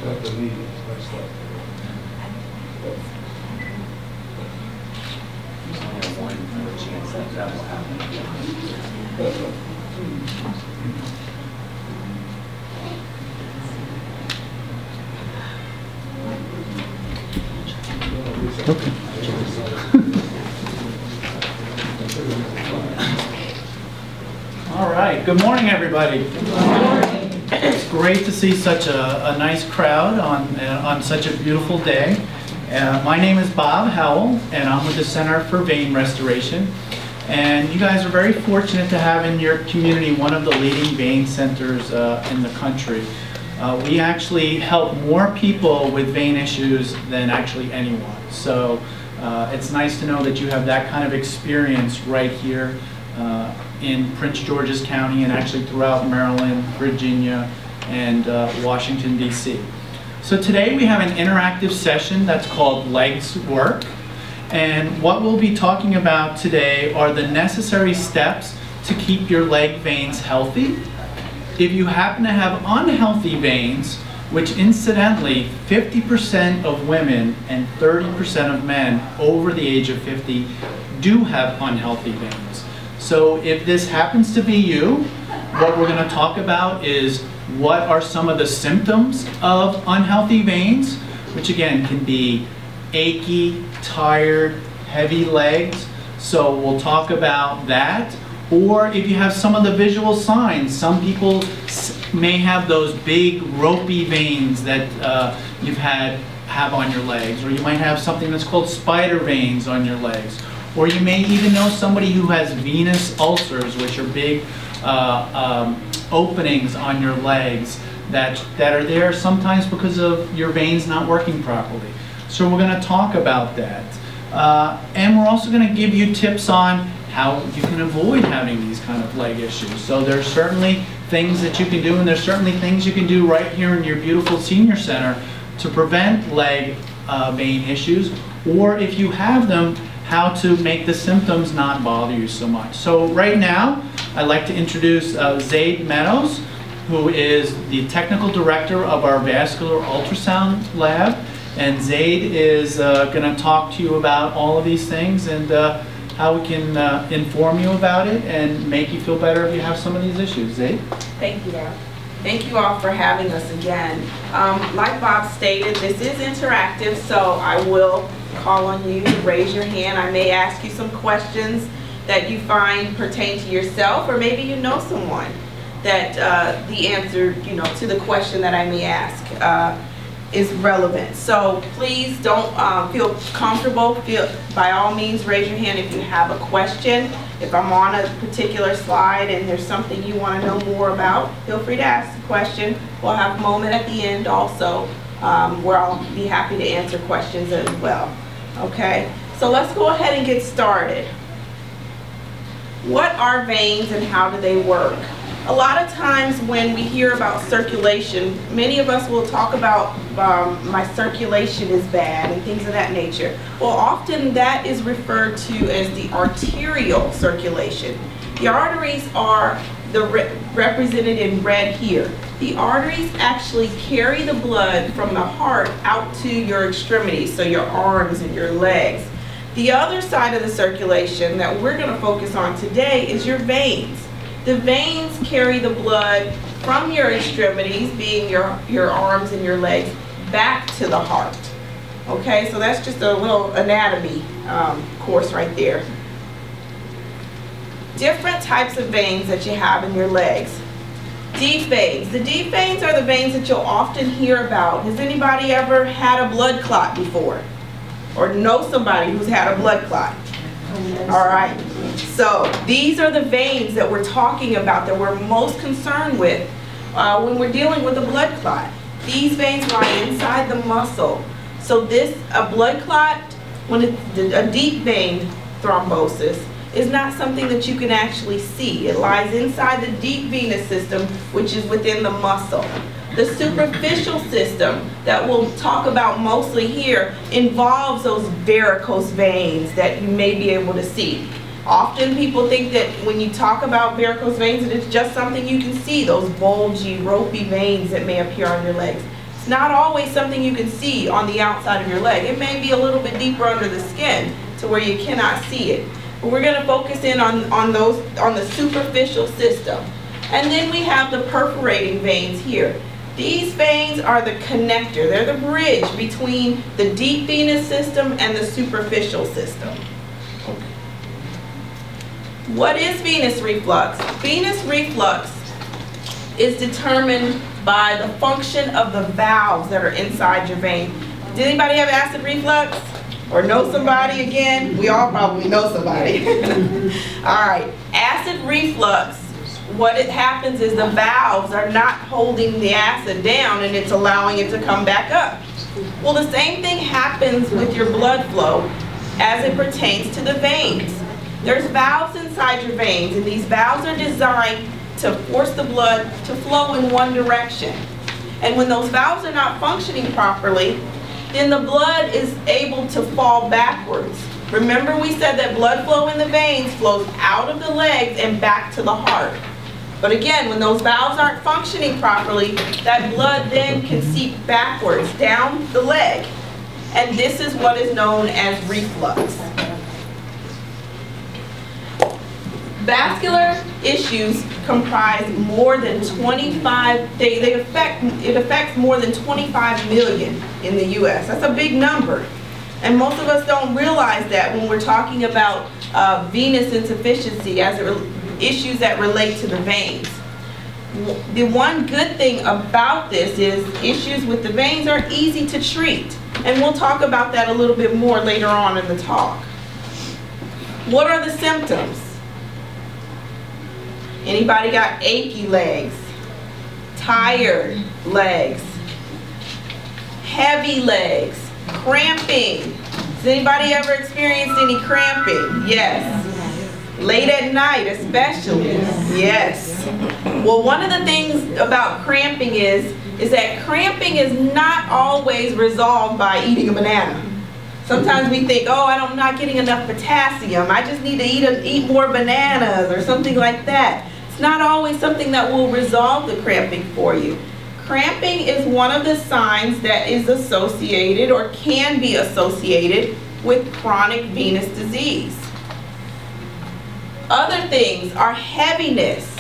At the meeting, next slide. There's only a 1 in 4 chance that will happen. Okay. All right. Good morning, everybody. Good morning. It's great to see such a nice crowd on such a beautiful day. My name is Bob Howell, and I'm with the Center for Vein Restoration. And you guys are very fortunate to have in your community one of the leading vein centers in the country. We actually help more people with vein issues than actually anyone. So it's nice to know that you have that kind of experience right here in Prince George's County and actually throughout Maryland, Virginia, and Washington, D.C. So today we have an interactive session that's called LegsWork. And what we'll be talking about today are the necessary steps to keep your leg veins healthy. If you happen to have unhealthy veins, which incidentally 50% of women and 30% of men over the age of 50 do have unhealthy veins. So if this happens to be you, what we're going to talk about is what are some of the symptoms of unhealthy veins, which again can be achy, tired, heavy legs. So we'll talk about that. Or if you have some of the visual signs, some people may have those big ropey veins that you've have on your legs, or you might have something that's called spider veins on your legs, or you may even know somebody who has venous ulcers, which are big openings on your legs that are there sometimes because of your veins not working properly. So we're going to talk about that, and we're also going to give you tips on how you can avoid having these kind of leg issues. So there's certainly things that you can do, and there's certainly things you can do right here in your beautiful senior center to prevent leg vein issues, or if you have them, how to make the symptoms not bother you so much. So right now, I'd like to introduce Zayed Meadows, who is the technical director of our vascular ultrasound lab. And Zayed is going to talk to you about all of these things and how we can inform you about it and make you feel better if you have some of these issues. Zayed? Thank you, Bob. Thank you all for having us again. Like Bob stated, this is interactive, so I will call on you to raise your hand. I may ask you some questions that you find pertain to yourself, or maybe you know someone that the answer, to the question that I may ask is relevant. So please don't feel comfortable. By all means, raise your hand if you have a question. If I'm on a particular slide and there's something you want to know more about, feel free to ask the question. We'll have a moment at the end also where I'll be happy to answer questions as well. Okay, so let's go ahead and get started. What are veins and how do they work? A lot of times when we hear about circulation, many of us will talk about my circulation is bad and things of that nature. Well, often that is referred to as the arterial circulation. The arteries are represented in red here. The arteries actually carry the blood from the heart out to your extremities, so your arms and your legs. The other side of the circulation that we're going to focus on today is your veins. The veins carry the blood from your extremities, being your arms and your legs, back to the heart. Okay, so that's just a little anatomy course right there. Different types of veins that you have in your legs. Deep veins. The deep veins are the veins that you'll often hear about. Has anybody ever had a blood clot before? Or know somebody who's had a blood clot? All right, so these are the veins that we're talking about, that we're most concerned with when we're dealing with a blood clot. These veins lie inside the muscle. So a blood clot, when a deep vein thrombosis, is not something that you can actually see. It lies inside the deep venous system, which is within the muscle. The superficial system that we'll talk about mostly here involves those varicose veins that you may be able to see. Often people think that when you talk about varicose veins, that it's just something you can see, those bulgy, ropey veins that may appear on your legs. It's not always something you can see on the outside of your leg. It may be a little bit deeper under the skin to where you cannot see it. But we're going to focus in on the superficial system. And then we have the perforating veins here. These veins are the connector. They're the bridge between the deep venous system and the superficial system. What is venous reflux? Venous reflux is determined by the function of the valves that are inside your vein. Did anybody have acid reflux? Or know somebody again? We all probably know somebody. All right, acid reflux, what it happens is the valves are not holding the acid down and it's allowing it to come back up. Well, the same thing happens with your blood flow as it pertains to the veins. There's valves inside your veins, and these valves are designed to force the blood to flow in one direction. And when those valves are not functioning properly, then the blood is able to fall backwards. Remember, we said that blood flow in the veins flows out of the legs and back to the heart. But again, when those valves aren't functioning properly, that blood then can seep backwards down the leg. And this is what is known as reflux. Vascular issues comprise more than 25, it affects more than 25 million in the U.S. That's a big number. And most of us don't realize that when we're talking about venous insufficiency as issues that relate to the veins. The one good thing about this is issues with the veins are easy to treat. And we'll talk about that a little bit more later on in the talk. What are the symptoms? Anybody got achy legs, tired legs, heavy legs, cramping? Has anybody ever experienced any cramping? Yes. Late at night especially? Yes. Well, one of the things about cramping is that cramping is not always resolved by eating a banana. Sometimes we think, oh, I'm not getting enough potassium. I just need to eat more bananas or something like that. It's not always something that will resolve the cramping for you. Cramping is one of the signs that is associated or can be associated with chronic venous disease. Other things are heaviness.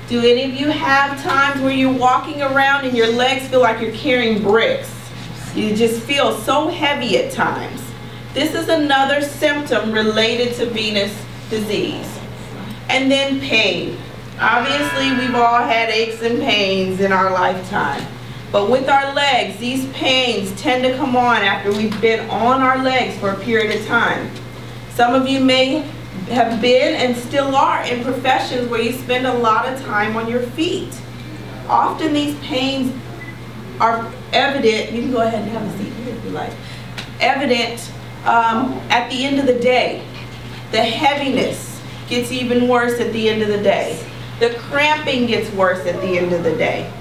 Do any of you have times where you're walking around and your legs feel like you're carrying bricks? You just feel so heavy at times. This is another symptom related to venous disease. And then pain. Obviously, we've all had aches and pains in our lifetime. But with our legs, these pains tend to come on after we've been on our legs for a period of time. Some of you may have been and still are in professions where you spend a lot of time on your feet. Often these pains are evident, you can go ahead and have a seat here if you like, evident at the end of the day. The heaviness gets even worse at the end of the day. The cramping gets worse at the end of the day.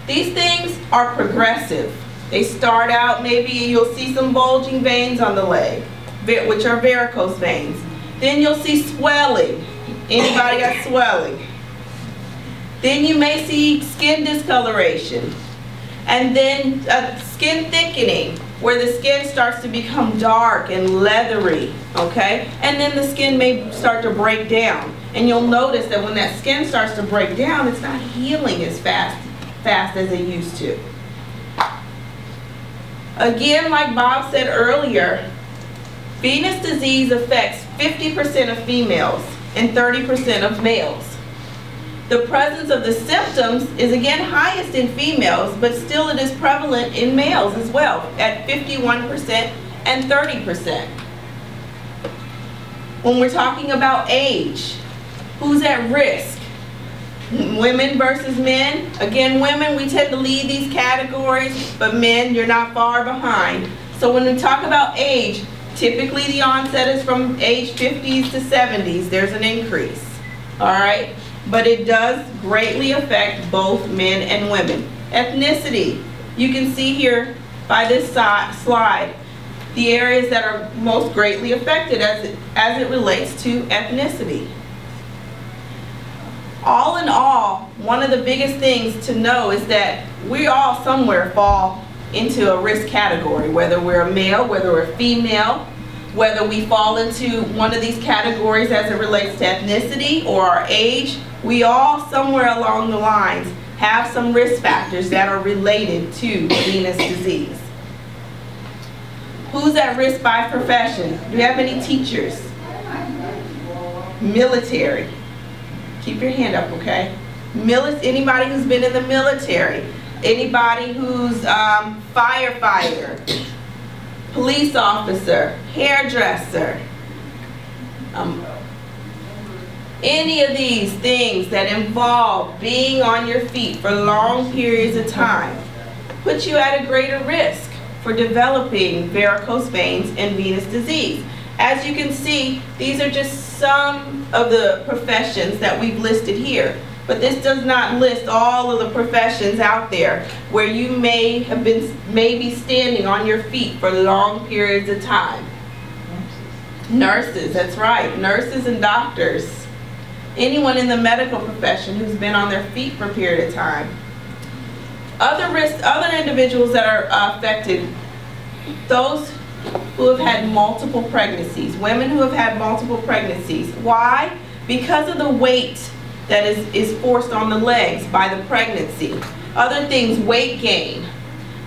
These things are progressive. They start out, maybe you'll see some bulging veins on the leg, which are varicose veins. Then you'll see swelling. Anybody got swelling? Then you may see skin discoloration. And then skin thickening, where the skin starts to become dark and leathery, okay? And then the skin may start to break down. And you'll notice that when that skin starts to break down, it's not healing as fast as it used to. Again, like Bob said earlier, venous disease affects 50% of females and 30% of males. The presence of the symptoms is again highest in females, but still it is prevalent in males as well, at 51% and 30%. When we're talking about age, who's at risk? Women versus men. Again, women, we tend to lead these categories, but men, you're not far behind. So when we talk about age, typically the onset is from age 50s to 70s. There's an increase, all right? But it does greatly affect both men and women. Ethnicity, you can see here by this slide, the areas that are most greatly affected as it relates to ethnicity. All in all, one of the biggest things to know is that we all somewhere fall into a risk category, whether we're a male, whether we're female, whether we fall into one of these categories as it relates to ethnicity or our age. We all somewhere along the lines have some risk factors that are related to venous disease. Who's at risk by profession? Do you have any teachers? Military. Keep your hand up, okay? Anybody who's been in the military. Anybody who's firefighter, police officer, hairdresser. Any of these things that involve being on your feet for long periods of time put you at a greater risk for developing varicose veins and venous disease. As you can see, these are just some of the professions that we've listed here. But this does not list all of the professions out there where you may be standing on your feet for long periods of time. Nurses, that's right, nurses and doctors. Anyone in the medical profession who's been on their feet for a period of time. Other individuals that are affected, those who have had multiple pregnancies, women who have had multiple pregnancies. Why? Because of the weight that is forced on the legs by the pregnancy. Other things, weight gain,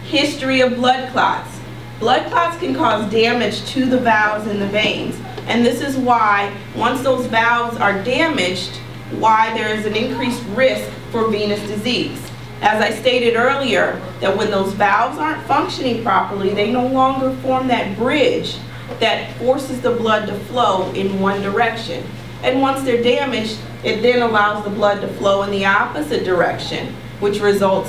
history of blood clots. Blood clots can cause damage to the valves in the veins. And this is why, once those valves are damaged, why there is an increased risk for venous disease. As I stated earlier, that when those valves aren't functioning properly, they no longer form that bridge that forces the blood to flow in one direction. And once they're damaged, it then allows the blood to flow in the opposite direction, which results